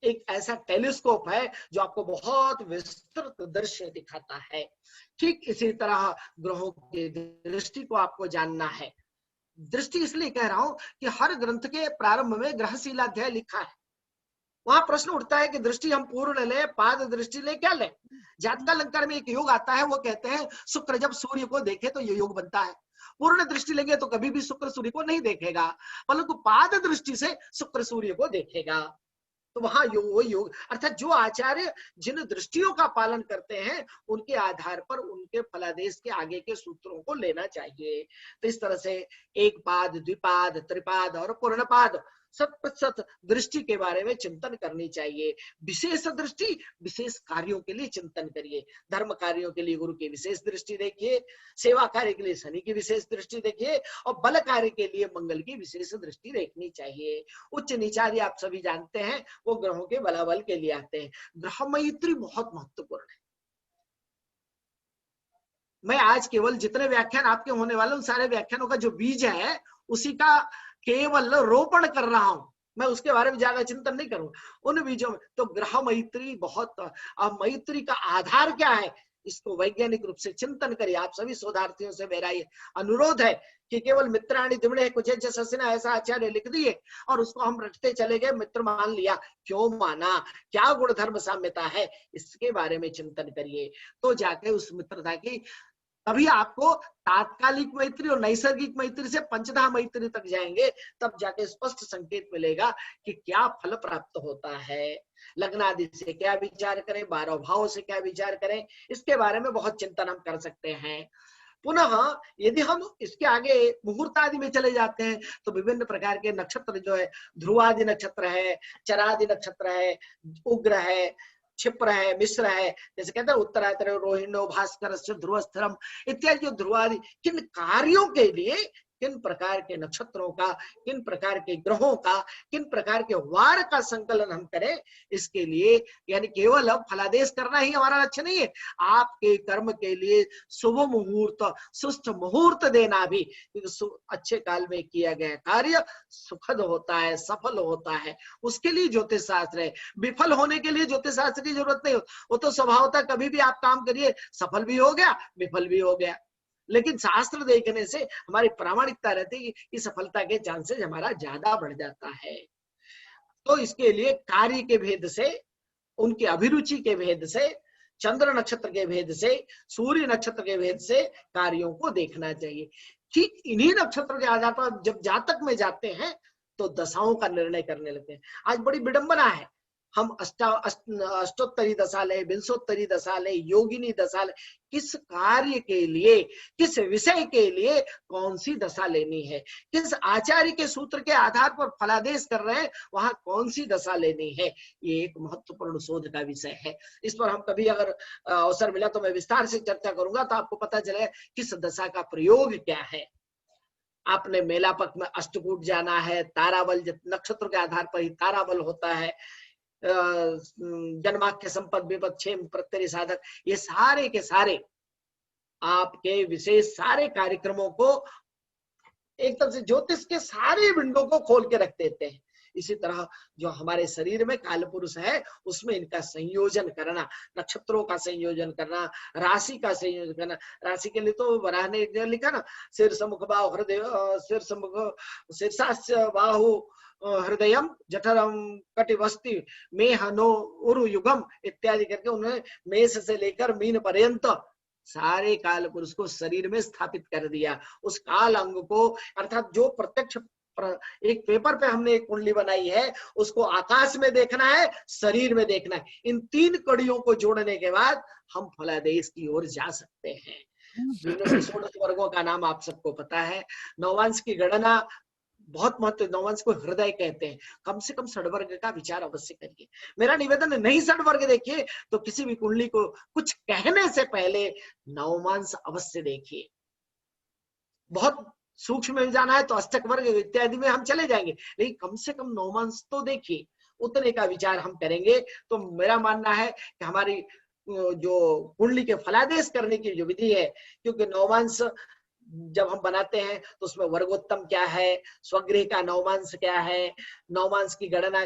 एक ऐसा टेलीस्कोप है जो आपको बहुत विस्तृत दृश्य दिखाता है। ठीक इसी तरह ग्रहों की दृष्टि को आपको जानना है। दृष्टि इसलिए कह रहा हूं कि हर ग्रंथ के प्रारंभ में ग्रहशीलाध्याय लिखा है। वहां प्रश्न उठता है कि दृष्टि हम पूर्ण ले, पाद दृष्टि ले, क्या ले? जातकालंकार में एक योग आता है, वो कहते हैं शुक्र जब सूर्य को देखे तो ये योग बनता है। पूर्ण दृष्टि लेंगे तो कभी भी शुक्र सूर्य को नहीं देखेगा, परंतु पाद दृष्टि से शुक्र सूर्य को देखेगा। तो वहां वो योग, अर्थात जो आचार्य जिन दृष्टियों का पालन करते हैं उनके आधार पर उनके फलादेश के आगे के सूत्रों को लेना चाहिए। तो इस तरह से एक पाद, द्विपाद, त्रिपाद और पूर्णपाद 100% दृष्टि के बारे में चिंतन करनी चाहिए। विशेष दृष्टि विशेष कार्यों के लिए चिंतन करिए। धर्म कार्यों के लिए गुरु की विशेष दृष्टि देखिए, सेवा कार्य के लिए शनि की विशेष दृष्टि देखिए, और बल कार्य के लिए मंगल की विशेष दृष्टि देखनी चाहिए। उच्च नीचादि आप सभी जानते हैं, वो ग्रहों के बलाबल के लिए आते हैं। ग्रह मैत्री बहुत महत्वपूर्ण है। मैं आज केवल जितने व्याख्यान आपके होने वाले उन सारे व्याख्यानों का जो बीज है उसी का केवल रोपण कर रहा हूं, मैं उसके बारे में ज्यादा चिंतन नहीं करूंगा। उन बीजों में तो ग्रह मैत्री बहुत, अब मैत्री का आधार क्या है इसको वैज्ञानिक रूप से चिंतन करिए। आप सभी शोधार्थियों से मेरा ये अनुरोध है कि केवल मित्राणि दिमणे कुछ ससिना ऐसा आचार्य लिख दिए और उसको हम रटते चले गए, मित्र मान लिया। क्यों माना, क्या गुण धर्म साम्यता है, इसके बारे में चिंतन करिए, तो जाके उस मित्रता की, तभी आपको तात्कालिक मैत्री और नैसर्गिक मैत्री से पंचधा मैत्री तक जाएंगे, तब जाके स्पष्ट संकेत मिलेगा कि क्या फल प्राप्त होता है। लग्नादि से क्या विचार करें, 12 भावों से क्या विचार करें, इसके बारे में बहुत चिंतन हम कर सकते हैं। पुनः यदि हम इसके आगे मुहूर्त आदि में चले जाते हैं तो विभिन्न प्रकार के नक्षत्र जो है, ध्रुवादि नक्षत्र है, चरादि नक्षत्र है, उग्र है, क्षिप्र है, मिश्र है, जैसे कहते हैं उत्तरायण, रोहिणो, भास्कर, ध्रुव स्थिरम इत्यादि। जो ध्रुवादि किन कार्यों के लिए, किन प्रकार के नक्षत्रों का, किन प्रकार के ग्रहों का, किन प्रकार के वार का संकलन हम करें, इसके लिए यानी केवल अब फलादेश करना ही हमारा लक्ष्य नहीं है। आपके कर्म के लिए शुभ मुहूर्त, सुष्ट मुहूर्त देना भी, क्योंकि अच्छे काल में किया गया कार्य सुखद होता है, सफल होता है, उसके लिए ज्योतिष शास्त्र है। विफल होने के लिए ज्योतिष शास्त्र की जरूरत नहीं, वो तो स्वभावतः कभी भी आप काम करिए, सफल भी हो गया, विफल भी हो गया। लेकिन शास्त्र देखने से हमारी प्रामाणिकता रहती है कि सफलता के चांसेस हमारा ज्यादा बढ़ जाता है। तो इसके लिए कार्य के भेद से, उनके अभिरुचि के भेद से, चंद्र नक्षत्र के भेद से, सूर्य नक्षत्र के भेद से कार्यों को देखना चाहिए। ठीक इन्हीं नक्षत्र के आधार पर जब जातक में जाते हैं तो दशाओं का निर्णय करने लगते हैं। आज बड़ी विडंबना है, हम अष्टोत्तरी दशा ले, विंशोत्तरी दशा ले, योगिनी दशा ले, किस कार्य के लिए, किस विषय के लिए कौन सी दशा लेनी है, किस आचार्य के सूत्र के आधार पर फलादेश कर रहे हैं, वहां कौन सी दशा लेनी है, ये एक महत्वपूर्ण शोध का विषय है। इस पर हम कभी अगर अवसर मिला तो मैं विस्तार से चर्चा करूंगा, तो आपको पता चले किस दशा का प्रयोग क्या है। आपने मेलापक में अष्टकूट जाना है, ताराबल नक्षत्र के आधार पर ही ताराबल होता है, जन्माख्य संपद विपद क्षेम प्रत्यय साधक, ये सारे के सारे आपके विशेष सारे कार्यक्रमों को एक तरह से ज्योतिष के सारे विंडो को खोल के रख देते हैं। इसी तरह जो हमारे शरीर में काल पुरुष है उसमें इनका संयोजन करना, नक्षत्रों का संयोजन करना, राशि का संयोजन करना। राशि के लिए तो वराह ने लिखा ना, सिर सम्मुख बाहु हृदय, सिर सम्मुख शीर्षास्य बाहु हृदयम जठरम कटिवस्ति मेहनो उरु युगम इत्यादि करके उन्होंने मेष से लेकर मीन पर्यंत सारे काल पुरुष को शरीर में स्थापित कर दिया। उस काल अंग को अर्थात जो प्रत्यक्ष एक पेपर पे हमने एक कुंडली बनाई है उसको आकाश में देखना है, शरीर में देखना है। इन तीन कड़ियों को जोड़ने के बाद हम फलादेश की ओर जा सकते हैं। 16 वर्गों का नाम आप सबको पता है। नौवंश की गणना बहुत महत्व, नौवंश को हृदय कहते हैं। कम से कम षड्वर्ग का विचार अवश्य करिए। मेरा निवेदन है, नहीं षड्वर्ग देखिए तो किसी भी कुंडली को कुछ कहने से पहले नौवंश अवश्य देखिए। बहुत सूक्ष्म में जाना है तो अष्टक वर्ग इत्यादि में हम चले जाएंगे, लेकिन कम से कम नौवंश तो देखिए, उतने का विचार हम करेंगे तो मेरा मानना है कि हमारी जो कुंडली के फलादेश करने की जो विधि है, क्योंकि नौवंश जब हम बनाते हैं तो उसमें वर्गोत्तम क्या है, स्वगृह का नौवंश क्या है, नौवंश की गणना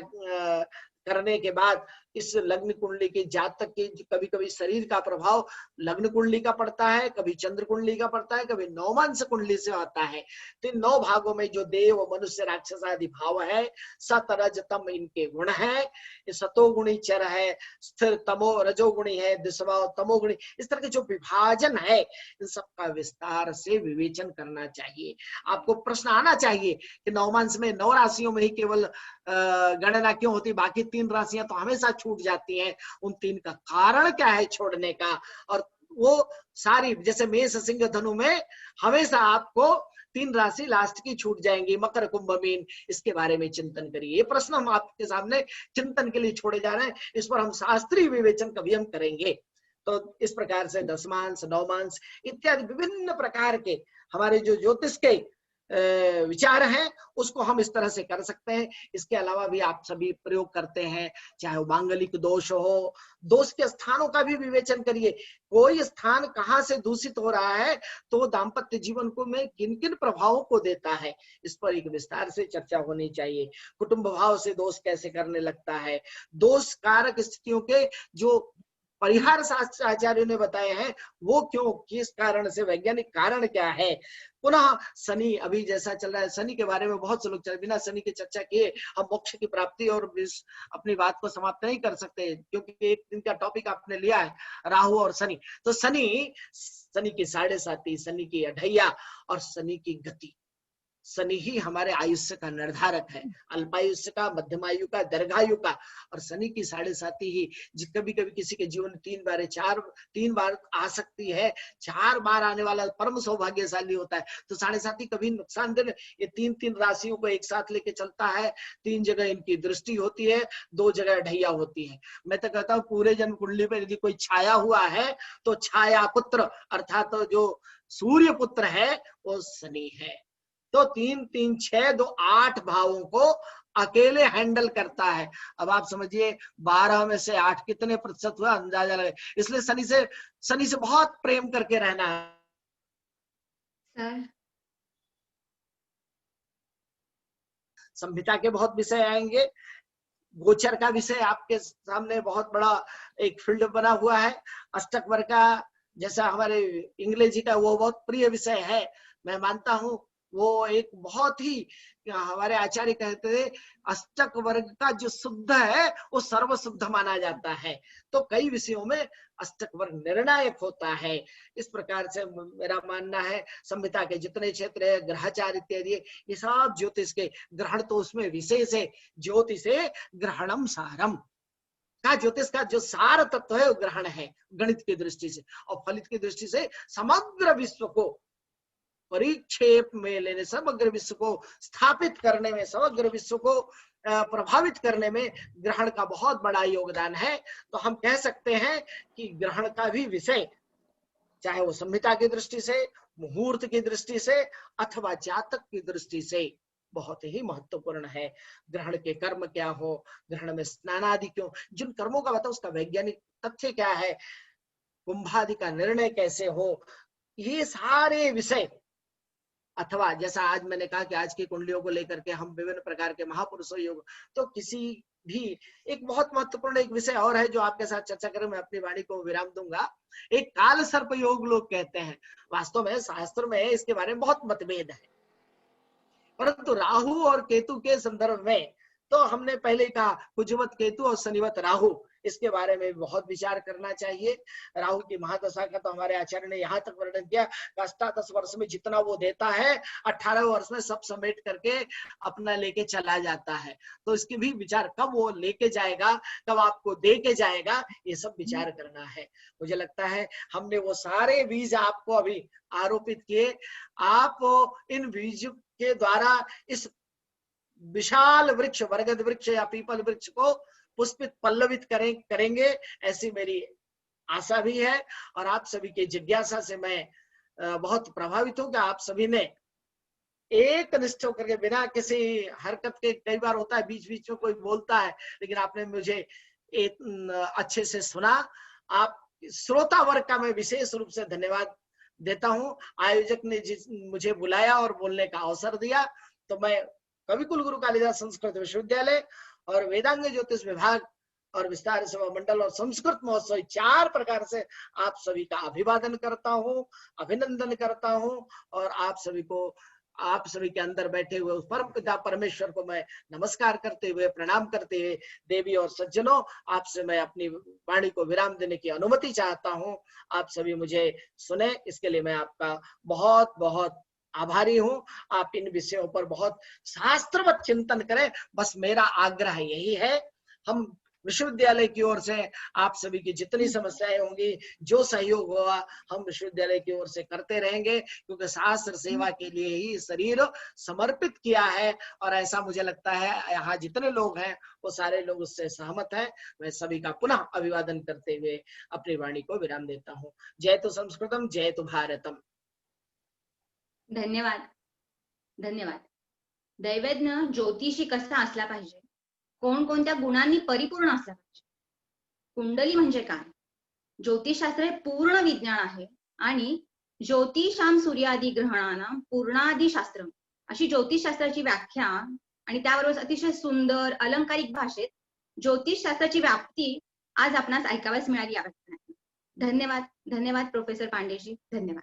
करने के बाद इस लग्न कुंडली की जातक की कभी कभी शरीर का प्रभाव लग्न कुंडली का पड़ता है, कभी चंद्र कुंडली का पड़ता है, कभी नौवंश कुंडली से आता है। तो इन 9 भागों में जो देव मनुष्य राक्षस आदि भाव है, सत रज तम इनके गुण है। ये सतोगुणी चर है, स्थिर तमो रजोगुणी है, दिशभाव तमोगुणी, इस तरह के जो विभाजन है इन सबका विस्तार से विवेचन करना चाहिए। आपको प्रश्न आना चाहिए कि नौवंश में 9 राशियों में ही केवल गणना क्यों होती, बाकी 3 राशियां तो हमेशा छूट जाती हैं। उन 3 का कारण क्या है छोड़ने का, और वो सारी जैसे मेष सिंह धनु में हमेशा आपको 3 राशि लास्ट की छूट जाएंगी, मकर कुंभ मीन, इसके बारे में चिंतन करिए। ये प्रश्न हम आपके सामने चिंतन के लिए छोड़े जा रहे हैं, इस पर हम शास्त्रीय विवेचन कभी हम करेंगे। तो इस प्रकार से दशमांश, नवमांश इत्यादि विभिन्न प्रकार के हमारे जो ज्योतिष के विचार हैं उसको हम इस तरह से कर सकते हैं। इसके अलावा भी आप सभी प्रयोग करते हैं, चाहे वो मांगलिक दोष हो, दोष के स्थानों का भी विवेचन करिए। कोई स्थान कहाँ से दूषित हो रहा है तो दाम्पत्य जीवन को में किन किन प्रभावों को देता है, इस पर एक विस्तार से चर्चा होनी चाहिए। कुटुंब भाव से दोष कैसे करने लगता है, दोष कारक स्थितियों के जो परिहार शास्त्र आचार्यों ने बताए हैं वो क्यों, किस कारण से, वैज्ञानिक कारण क्या है। पुनः शनि अभी जैसा चल रहा है, शनि के बारे में बहुत से लोग चल, बिना शनि की चर्चा किए हम मोक्ष की प्राप्ति और अपनी बात को समाप्त नहीं कर सकते, क्योंकि एक दिन का टॉपिक आपने लिया है राहु और शनि। तो शनि की 7.5, शनि की अढैया और शनि की गति, शनि ही हमारे आयुष्य का निर्धारक है, अल्पायुष्य का, मध्यमायु का, दीर्घायु का। और शनि की 7.5 ही कभी कभी किसी के जीवन में 3 बार आ सकती है, 4 बार आने वाला परम सौभाग्यशाली होता है। तो 7.5 कभी नुकसान दे, ये 3 राशियों को एक साथ लेके चलता है। 3 जगह इनकी दृष्टि होती है, 2 जगह ढैया होती है। मैं तो कहता हूँ पूरे जन्म कुंडली पर यदि कोई छाया हुआ है तो छाया पुत्र अर्थात तो जो सूर्य पुत्र है वो शनि है। तो 3, 3, 6, 2, 8 भावों को अकेले हैंडल करता है। अब आप समझिए 12 में से 8 कितने प्रतिशत हुआ, अंदाजा लगे। इसलिए शनि से बहुत प्रेम करके रहना है। सर संहिता के बहुत विषय आएंगे, गोचर का विषय आपके सामने बहुत बड़ा एक फील्ड बना हुआ है। अष्टक वर्ग का जैसा हमारे अंग्रेजी का वो बहुत प्रिय विषय है, मैं मानता हूं वो एक बहुत ही, हमारे आचार्य कहते थे अष्टक वर्ग का जो शुद्ध है वो सर्व शुद्ध माना जाता है। तो कई विषयों में अष्टक वर्ग निर्णायक होता है। इस प्रकार से मेरा मानना है संहिता के जितने क्षेत्र है, ग्रहचार इत्यादि, ये सब ज्योतिष के, ग्रहण तो उसमें विशेष है। ज्योतिषे ग्रहणम सारम का, ज्योतिष का जो सार तत्व है वो ग्रहण है गणित की दृष्टि से, और फलित की दृष्टि से समग्र विश्व को परिक्षेप में लेने, समग्र विश्व को स्थापित करने में, समग्र विश्व को प्रभावित करने में ग्रहण का बहुत बड़ा योगदान है। तो हम कह सकते हैं कि ग्रहण का भी विषय, चाहे वो संहिता की दृष्टि से, मुहूर्त की दृष्टि से अथवा जातक की दृष्टि से, बहुत ही महत्वपूर्ण है। ग्रहण के कर्म क्या हो, ग्रहण में स्नान आदि क्यों, जिन कर्मों का बताओ उसका वैज्ञानिक तथ्य क्या है, कुंभादि का निर्णय कैसे हो, ये सारे विषय, अथवा जैसा आज मैंने कहा कि आज की कुंडलियों को लेकर के हम विभिन्न प्रकार के महापुरुषों योग, तो किसी भी एक बहुत महत्वपूर्ण एक विषय और है जो आपके साथ चर्चा करें, मैं अपनी वाणी को विराम दूंगा। एक काल सर्प योग लोग कहते हैं, वास्तव में शास्त्र में इसके बारे में बहुत मतभेद है, परंतु राहु और केतु के संदर्भ में तो हमने पहले कहा कुजवत केतु और शनिवत राहु, इसके बारे में बहुत विचार करना चाहिए। राहु की महादशा का तो हमारे आचार्य ने यहाँ तक वर्णन किया, 18 वर्ष में जितना वो देता है 18 वर्ष में सब समेट करके अपना लेके चला जाता है। तो इसके भी विचार, कब वो लेके जाएगा, कब आपको दे के जाएगा, ये सब विचार करना है। मुझे लगता है हमने वो सारे बीज आपको अभी आरोपित किए, आप इन बीज के द्वारा इस विशाल वृक्ष, बरगद वृक्ष या पीपल वृक्ष को पुष्पित पल्लवित करेंगे, ऐसी मेरी आशा भी है। और आप सभी के जिज्ञासा से मैं बहुत प्रभावित हूं कि आप सभी ने एक निष्ठ होकर के, बिना किसी हरकत के, कई बार होता है बीच बीच में कोई बोलता है, लेकिन आपने मुझे एक अच्छे से सुना। आप श्रोता वर्ग का मैं विशेष रूप से धन्यवाद देता हूं। आयोजक ने मुझे बुलाया और बोलने का अवसर दिया, तो मैं कवि कुल गुरु कालिदास संस्कृत विश्वविद्यालय और वेदांग ज्योतिष विभाग और विस्तार सेवा मंडल और संस्कृत महोत्सव, 4 प्रकार से आप सभी का अभिवादन करता हूं, अभिनंदन करता हूं। और आप सभी को, आप सभी के अंदर बैठे हुए उस परम पिता परमेश्वर को मैं नमस्कार करते हुए, प्रणाम करते हुए, देवी और सज्जनों, आपसे मैं अपनी वाणी को विराम देने की अनुमति चाहता हूं। आप सभी मुझे सुने, इसके लिए मैं आपका बहुत बहुत आभारी हूं। आप इन विषयों पर बहुत शास्त्रवत चिंतन करें, बस मेरा आग्रह यही है। हम विश्वविद्यालय की ओर से आप सभी की जितनी समस्याएं होंगी, जो सहयोग होगा, हम विश्वविद्यालय की ओर से करते रहेंगे, क्योंकि शास्त्र सेवा के लिए ही शरीर समर्पित किया है। और ऐसा मुझे लगता है यहाँ जितने लोग हैं वो सारे लोग उससे सहमत हैं। मैं सभी का पुनः अभिवादन करते हुए अपनी वाणी को विराम देता हूँ। जय तो संस्कृतम, जय तो भारतम। धन्यवाद, धन्यवाद। दैवज्ञ ज्योतिषी कसा असला पाहिजे, कोणकोणत्या गुणांनी परिपूर्ण असला पाहिजे, कुंडली म्हणजे काय, ज्योतिषशास्त्र हे पूर्ण विज्ञान आहे आणि ज्योतिषाम सूर्यादी ग्रहणानां पूर्णादि शास्त्रम, अशी ज्योतिषशास्त्राची व्याख्या आणि त्याबरोबर अतिशय सुंदर अलंकारिक भाषेत ज्योतिषशास्त्राची व्याप्ती आज आपणास ऐकाव्यास मिळाली. धन्यवाद, धन्यवाद प्रोफेसर पांडेजी, धन्यवाद.